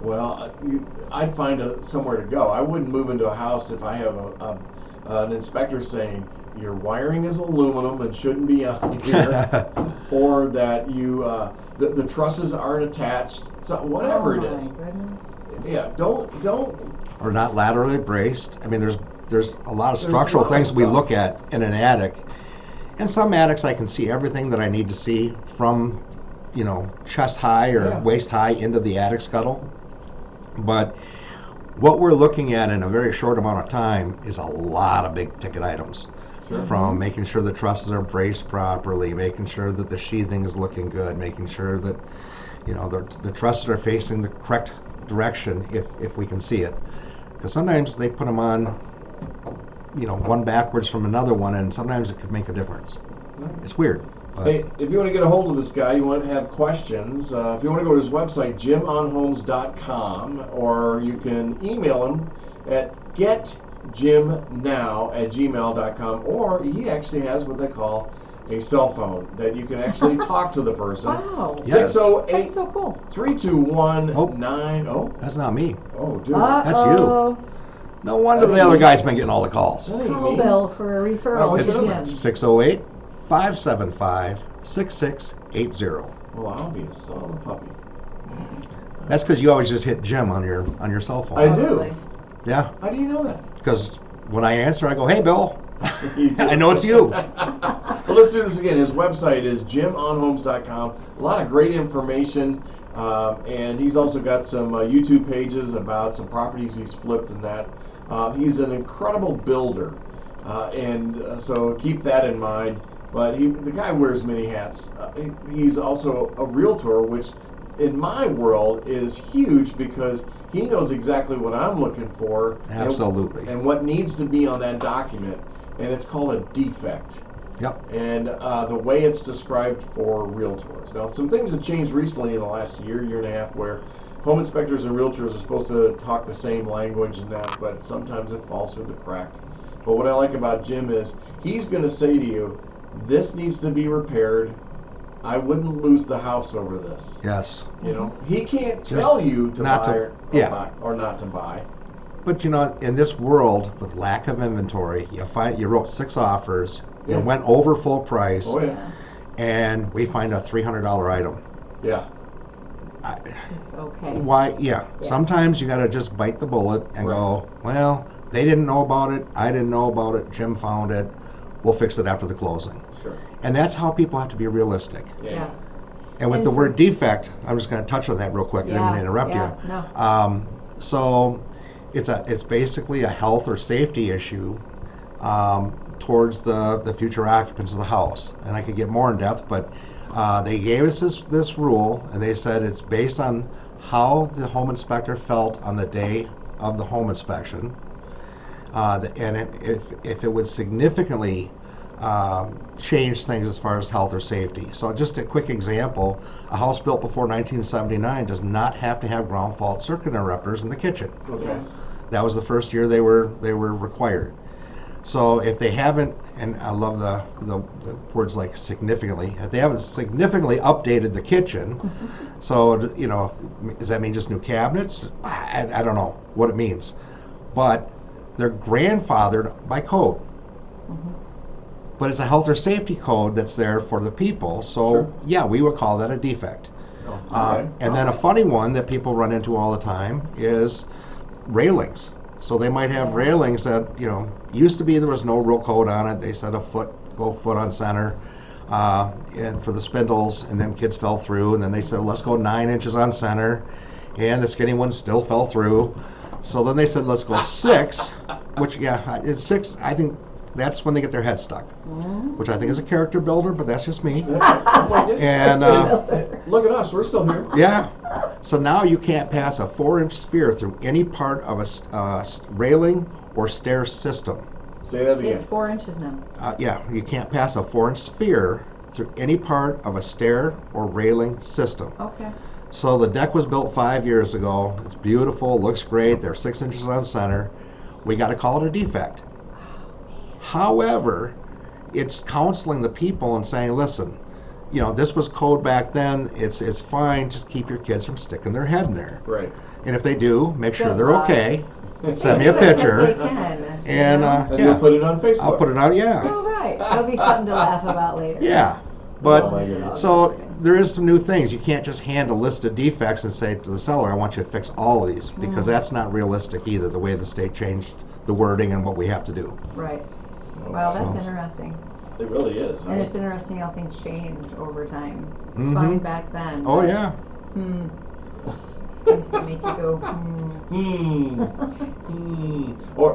Well, I'd find somewhere to go. I wouldn't move into a house if I have an inspector saying your wiring is aluminum and shouldn't be on here, or that you the trusses aren't attached. So whatever it is. Oh my goodness. Yeah, don't. Or not laterally braced. I mean, there's a lot of There's structural a lot of things we stuff. look at in an attic. And some attics I can see everything that I need to see from, chest high or waist high into the attic scuttle. But what we're looking at in a very short amount of time is a lot of big ticket items. Sure. From making sure the trusses are braced properly, making sure that the sheathing is looking good, making sure that the trusses are facing the correct direction if we can see it. Because sometimes they put them on, one backwards from another one, and sometimes it could make a difference. It's weird. But Hey, if you want to get a hold of this guy, you want to have questions, if you want to go to his website, jimonhomes.com, or you can email him at getjimnow@gmail.com, or he actually has what they call a cell phone that you can actually talk to the person. Wow. Yes. 608 That's so cool. 321 that's not me. Oh, dude. That's you. No wonder the other guy's been getting all the calls. That ain't Call me. Bill for a referral what's to your Jim. 608-575-6680. Well, I'll be a son of a puppy. That's because you always just hit Jim on your cell phone. I do. Probably. Yeah, How do you know that? because when I answer, I go, "Hey, Bill." I know it's you. Well, let's do this again. His website is jimonhomes.com. A lot of great information, and he's also got some YouTube pages about some properties he's flipped and that. He's an incredible builder, and so keep that in mind. But the guy wears many hats. He's also a realtor, which in my world is huge because he knows exactly what I'm looking for. Absolutely. And what needs to be on that document. And it's called a defect. Yep. And the way it's described for realtors. Now, some things have changed recently in the last year and a half, where home inspectors and realtors are supposed to talk the same language and that, but sometimes it falls through the crack. But what I like about Jim is he's going to say to you, this needs to be repaired. I wouldn't lose the house over this. Yes. He can't tell you to not buy, to- buy or not to buy. But in this world with lack of inventory, you wrote 6 offers, Yeah. It went over full price, Oh yeah. and we find a $300 item. Yeah. It's okay. Why? Yeah. Yeah. Sometimes you got to just bite the bullet and Right. go, well, they didn't know about it. I didn't know about it. Jim found it. We'll fix it after the closing. Sure. And that's how people have to be realistic. Yeah. And with And the for- word defect, I'm just going to touch on that real quick. I didn't mean to interrupt yeah, you. No. So it's basically a health or safety issue towards the future occupants of the house. And I could get more in depth, but they gave us this rule, and they said it's based on how the home inspector felt on the day of the home inspection, if it would significantly change things as far as health or safety. So just a quick example, a house built before 1979 does not have to have ground fault circuit interrupters in the kitchen. Okay. That was the first year they were required. So if they haven't, and I love the words like significantly, if they haven't significantly updated the kitchen, so does that mean just new cabinets? I don't know what it means, but they're grandfathered by code. Mhm. But it's a health or safety code that's there for the people. So Sure. yeah, we would call that a defect. Oh, okay. And then a funny one that people run into all the time is railings. So they might have railings that, used to be there was no real code on it. They said a foot on center, and for the spindles, and then kids fell through, and then they said, let's go 9 inches on center, and the skinny one still fell through. So then they said, let's go 6, which, it's 6. I think that's when they get their head stuck, which I think is a character builder, but that's just me. And Look at us, we're still here. yeah. So now you can't pass a 4-inch sphere through any part of a railing or stair system. Say that again. It's 4 inches now. You can't pass a 4-inch sphere through any part of a stair or railing system. Okay. So the deck was built 5 years ago. It's beautiful, looks great. They're 6 inches on center. We got to call it a defect. However, it's counseling the people and saying, listen, this was code back then. It's fine. Just keep your kids from sticking their head in there. Right. And if they do, make sure Good they're luck. okay. They Send me can a do it 'cause picture. They can. And And you'll put it on Facebook. I'll put it out. Yeah. Oh, right. That'll be something to laugh about later. Yeah. Oh my But goodness. so there is some new things. You can't just hand a list of defects and say to the seller, I want you to fix all of these, because that's not realistic either, the way the state changed the wording and what we have to do. Right. Wow, that's So- interesting. It really is. And it's interesting how things change over time. It's Mhm. fine back then. Oh but, yeah. Things that make you go, Or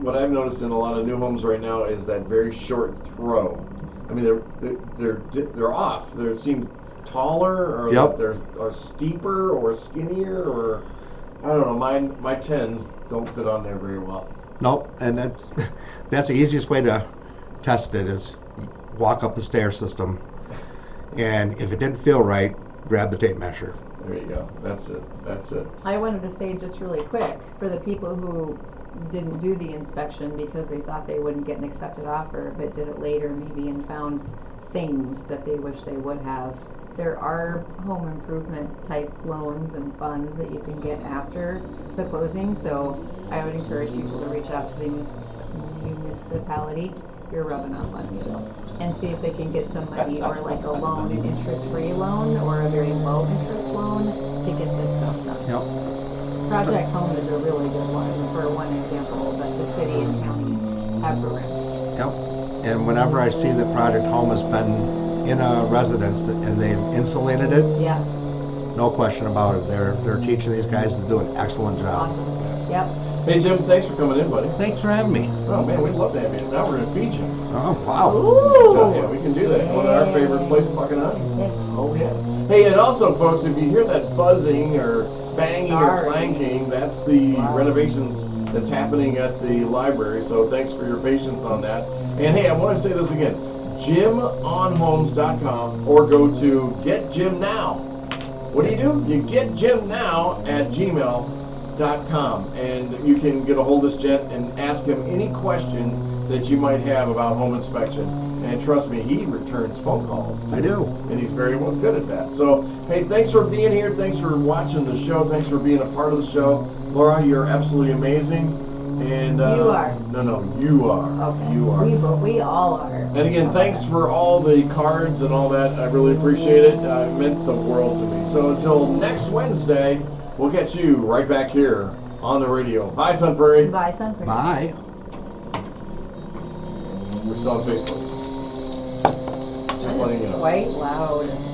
what I've noticed in a lot of new homes right now is that very short throw. I mean, they're off. They seem taller, or Yep. or steeper, or skinnier, or I don't know. My 10s don't fit on there very well. Nope. And that's the easiest way to test it is walk up the stair system, and if it didn't feel right, grab the tape measure. There you go. That's it. I wanted to say just really quick, for the people who didn't do the inspection because they thought they wouldn't get an accepted offer, but did it later maybe and found things that they wish they would have. There are home improvement type loans and funds that you can get after the closing, so I would encourage people to reach out to the municipality. You're rubbing off on me though. And see if they can get some money or like a loan, an interest-free loan or a very low interest loan to get this stuff done. Yep. Project Home is a really good one for one example, but the city and county have programs. Yep. And whenever I see that Project Home has been in a residence and they've insulated it, Yeah, no question about it. They're teaching these guys to do an excellent job. awesome. Yep. Hey Jim, thanks for coming in, buddy. Thanks for having me. Oh man, we'd love to have you. Now we're gonna feed you. Oh wow. So, yeah, we can do that. One of our favorite places, Bucking Honey's. Yeah. Oh yeah. Hey, and also, folks, if you hear that buzzing or banging or Sorry. clanking, that's the Wow. renovations that's happening at the library. So thanks for your patience on that. And hey, I want to say this again: JimOnHomes.com, or go to Get Jim Now. What do? You get Jim Now at gmail.com, and you can get a hold of this gent and ask him any question that you might have about home inspection. And trust me, he returns phone calls. I do. And he's very well good at that. So, hey, thanks for being here. Thanks for watching the show. Thanks for being a part of the show. Laura, you're absolutely amazing. And You are. No, you are. Okay. You are. We all are. And again, thanks for all the cards and all that. I really appreciate it. It meant the world to me. So until next Wednesday, we'll get you right back here on the radio. Bye, Sun Prairie. Bye, Sun Prairie. Bye. We're still on Facebook. Just letting you know. Quite loud.